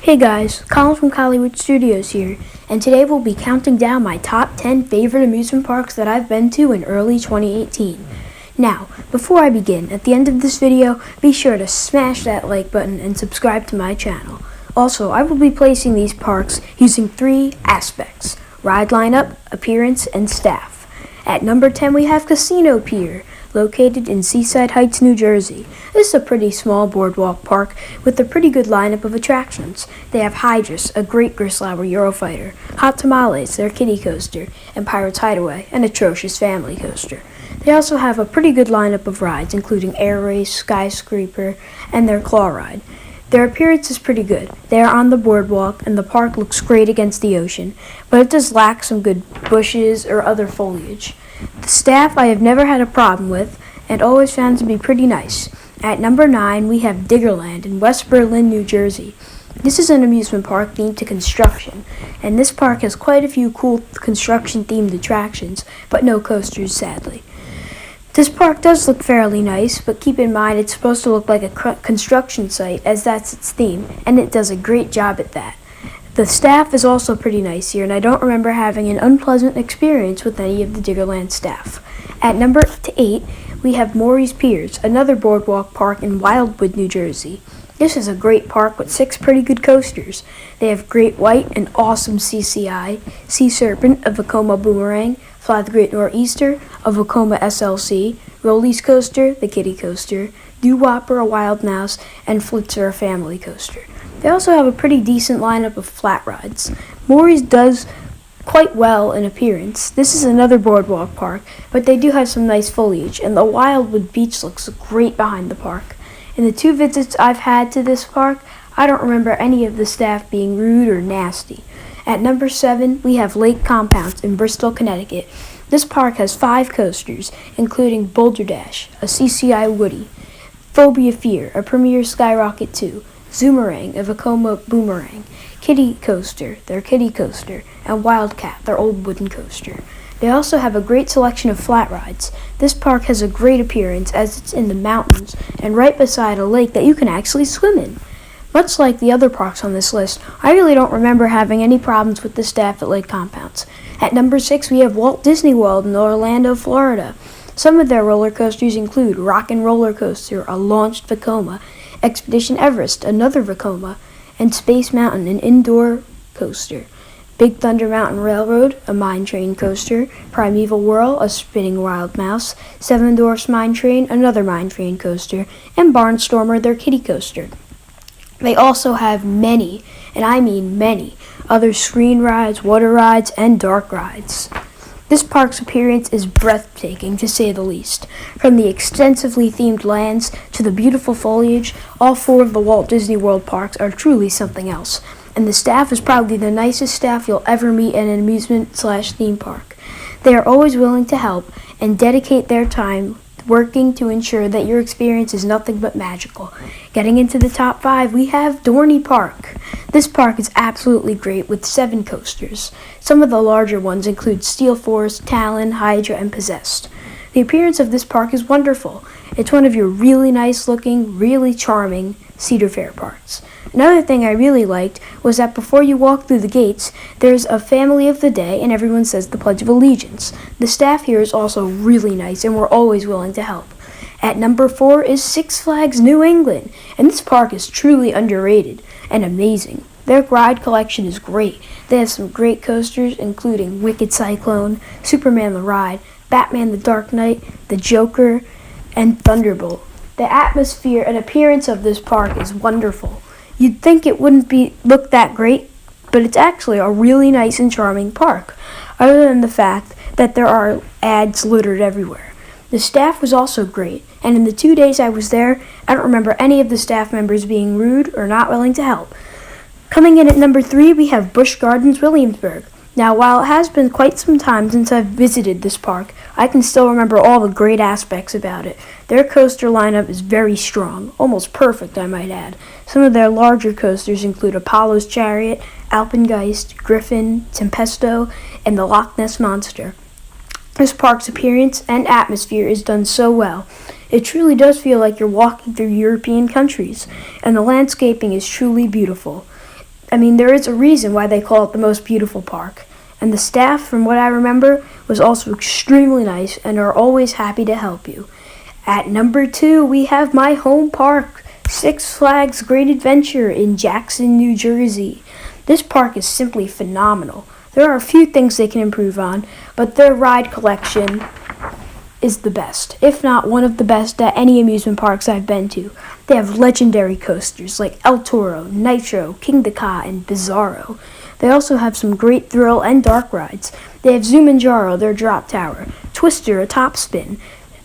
Hey guys, Colin from Collywood Studios here, and today we'll be counting down my top 10 favorite amusement parks that I've been to in early 2018. Now, before I begin, at the end of this video, be sure to smash that like button and subscribe to my channel. Also, I will be placing these parks using 3 aspects: ride lineup, appearance, and staff. At number 10 we have Casino Pier, located in Seaside Heights, New Jersey. This is a pretty small boardwalk park with a pretty good lineup of attractions. They have Hydrus, a great Grislauer Eurofighter, Hot Tamales, their kiddie coaster, and Pirates Hideaway, an atrocious family coaster. They also have a pretty good lineup of rides, including Air Race, Skyscraper, and their Claw Ride. Their appearance is pretty good. They are on the boardwalk, and the park looks great against the ocean, but it does lack some good bushes or other foliage. The staff I have never had a problem with, and always found to be pretty nice. At number 9, we have Diggerland in West Berlin, New Jersey. This is an amusement park themed to construction, and this park has quite a few cool construction-themed attractions, but no coasters, sadly. This park does look fairly nice, but keep in mind it's supposed to look like a construction site, as that's its theme, and it does a great job at that. The staff is also pretty nice here, and I don't remember having an unpleasant experience with any of the Diggerland staff. At number 8, we have Maurice Piers, another boardwalk park in Wildwood, New Jersey. This is a great park with 6 pretty good coasters. They have Great White, an awesome CCI, Sea Serpent, a Vekoma Boomerang, Fly the Great Nor'easter, a Vekoma SLC, Rollies Coaster, the Kiddie Coaster, Doo-Wopper, a Wild Mouse, and Flitzer, a family coaster. They also have a pretty decent lineup of flat rides. Maurice does quite well in appearance. This is another boardwalk park, but they do have some nice foliage, and the Wildwood Beach looks great behind the park. In the 2 visits I've had to this park, I don't remember any of the staff being rude or nasty. At number 7, we have Lake Compounce in Bristol, Connecticut. This park has 5 coasters, including Boulder Dash, a CCI Woody, Phobia Fear, a Premier Skyrocket 2, Zoomerang, a Vekoma Boomerang, Kiddie Coaster, their kiddie coaster, and Wildcat, their old wooden coaster. They also have a great selection of flat rides. This park has a great appearance as it's in the mountains and right beside a lake that you can actually swim in. Much like the other parks on this list, I really don't remember having any problems with the staff at Lake Compounce. At number 6, we have Walt Disney World in Orlando, Florida. Some of their roller coasters include Rockin' Roller Coaster, a launched Vekoma, Expedition Everest, another Vekoma, and Space Mountain, an indoor coaster. Big Thunder Mountain Railroad, a mine train coaster, Primeval Whirl, a spinning wild mouse, Seven Dwarfs Mine Train, another mine train coaster, and Barnstormer, their kiddie coaster. They also have many, and I mean many, other screen rides, water rides, and dark rides. This park's appearance is breathtaking, to say the least. From the extensively themed lands to the beautiful foliage, all 4 of the Walt Disney World parks are truly something else. And the staff is probably the nicest staff you'll ever meet at an amusement/theme park. They are always willing to help and dedicate their time working to ensure that your experience is nothing but magical. Getting into the top 5, we have Dorney Park. This park is absolutely great with 7 coasters. Some of the larger ones include Steel Force, Talon, Hydra, and Possessed. The appearance of this park is wonderful. It's one of your really nice looking, really charming Cedar Fair parks. Another thing I really liked was that before you walk through the gates, there's a family of the day and everyone says the Pledge of Allegiance. The staff here is also really nice and we're always willing to help. At number 4 is Six Flags New England, and this park is truly underrated and amazing. Their ride collection is great. They have some great coasters including Wicked Cyclone, Superman the Ride, Batman the Dark Knight, the Joker, and Thunderbolt. The atmosphere and appearance of this park is wonderful. You'd think it wouldn't look that great, but it's actually a really nice and charming park, other than the fact that there are ads littered everywhere. The staff was also great, and in the 2 days I was there, I don't remember any of the staff members being rude or not willing to help. Coming in at number 3, we have Busch Gardens, Williamsburg. Now, while it has been quite some time since I've visited this park, I can still remember all the great aspects about it. Their coaster lineup is very strong, almost perfect, I might add. Some of their larger coasters include Apollo's Chariot, Alpengeist, Griffin, Tempesto, and the Loch Ness Monster. This park's appearance and atmosphere is done so well. It truly does feel like you're walking through European countries, and the landscaping is truly beautiful. there is a reason why they call it the most beautiful park. And the staff, from what I remember, was also extremely nice and are always happy to help you. At number 2, we have my home park, Six Flags Great Adventure in Jackson, New Jersey. This park is simply phenomenal. There are a few things they can improve on, but their ride collection is the best, if not one of the best at any amusement parks I've been to. They have legendary coasters like El Toro, Nitro, King the Ka, and Bizarro. They also have some great thrill and dark rides. They have Zumanjaro, their drop tower, Twister, a top spin,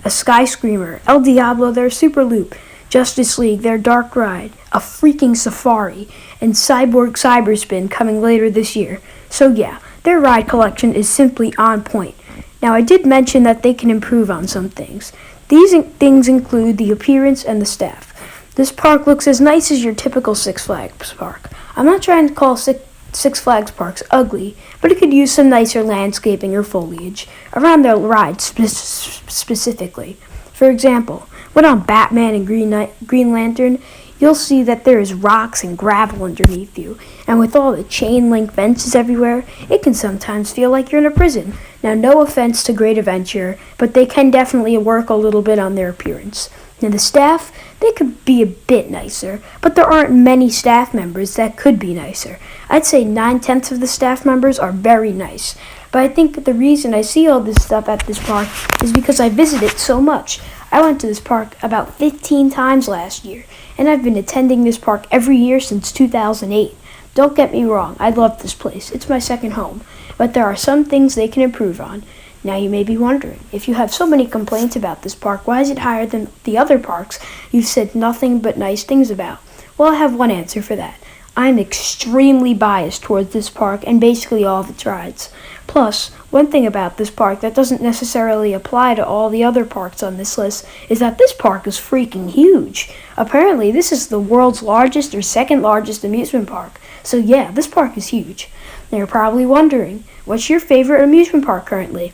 a Sky Screamer, El Diablo, their super loop, Justice League, their dark ride, a freaking safari, and Cyborg Cyberspin coming later this year. So yeah, their ride collection is simply on point. Now, I did mention that they can improve on some things. These things include the appearance and the staff. This park looks as nice as your typical Six Flags park. I'm not trying to call Six Flags parks ugly, but it could use some nicer landscaping or foliage around their rides specifically. For example, when on Batman and Green Lantern, you'll see that there is rocks and gravel underneath you, and with all the chain link fences everywhere, it can sometimes feel like you're in a prison. Now, no offense to Great Adventure, but they can definitely work a little bit on their appearance. Now, the staff, they could be a bit nicer, but there aren't many staff members that could be nicer. I'd say 9/10 of the staff members are very nice. But I think the reason I see all this stuff at this park is because I visit it so much. I went to this park about 15 times last year, and I've been attending this park every year since 2008. Don't get me wrong, I love this place. It's my second home. But there are some things they can improve on. Now you may be wondering, if you have so many complaints about this park, why is it higher than the other parks you've said nothing but nice things about? Well, I have one answer for that. I'm extremely biased towards this park and basically all of its rides. Plus, one thing about this park that doesn't necessarily apply to all the other parks on this list is that this park is freaking huge. Apparently, this is the world's largest or second largest amusement park. So yeah, this park is huge. Now you're probably wondering, what's your favorite amusement park currently?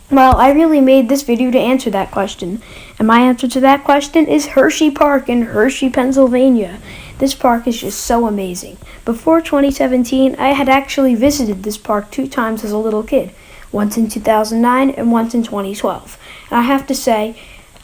Well, I really made this video to answer that question, and my answer to that question is Hershey Park in Hershey, Pennsylvania. This park is just so amazing. Before 2017, I had actually visited this park 2 times as a little kid, once in 2009 and once in 2012. And I have to say,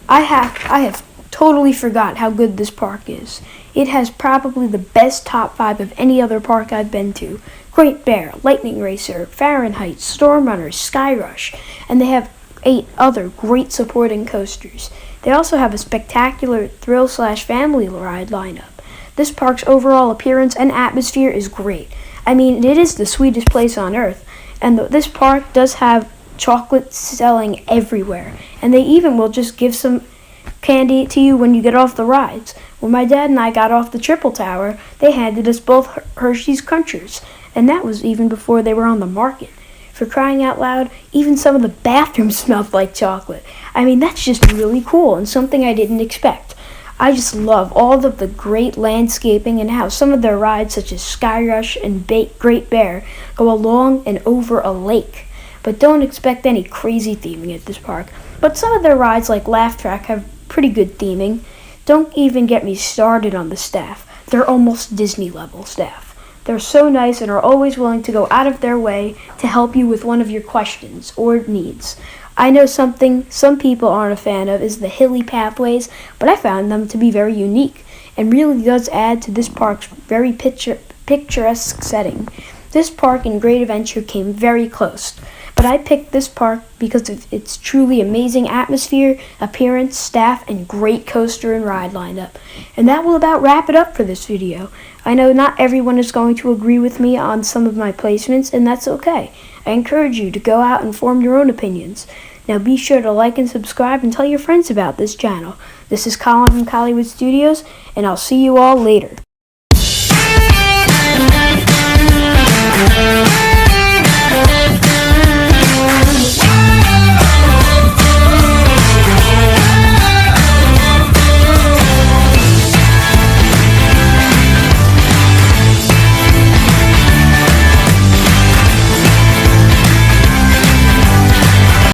I have totally forgot how good this park is. It has probably the best top 5 of any other park I've been to. Great Bear, Lightning Racer, Fahrenheit, Storm Runner, Sky Rush, and they have 8 other great supporting coasters. They also have a spectacular thrill/family ride lineup. This park's overall appearance and atmosphere is great. I mean, it is the sweetest place on earth, and this park does have chocolate selling everywhere, and they even will just give some candy to you when you get off the rides. When my dad and I got off the Triple Tower, they handed us both Hershey's Crunchers, and that was even before they were on the market. For crying out loud, even some of the bathrooms smelled like chocolate. I mean, that's just really cool and something I didn't expect. I just love all of the great landscaping and how some of their rides, such as Sky Rush and Great Bear, go along and over a lake. But don't expect any crazy theming at this park. But some of their rides, like Laugh Track, have pretty good theming. Don't even get me started on the staff. They're almost Disney-level staff. They're so nice and are always willing to go out of their way to help you with one of your questions or needs. I know something some people aren't a fan of is the hilly pathways, but I found them to be very unique and really does add to this park's very picturesque setting. This park in Great Adventure came very close, but I picked this park because of its truly amazing atmosphere, appearance, staff, and great coaster and ride lineup. And that will about wrap it up for this video. I know not everyone is going to agree with me on some of my placements, and that's okay. I encourage you to go out and form your own opinions. Now be sure to like and subscribe and tell your friends about this channel. This is Colin from Collywood Studios, and I'll see you all later.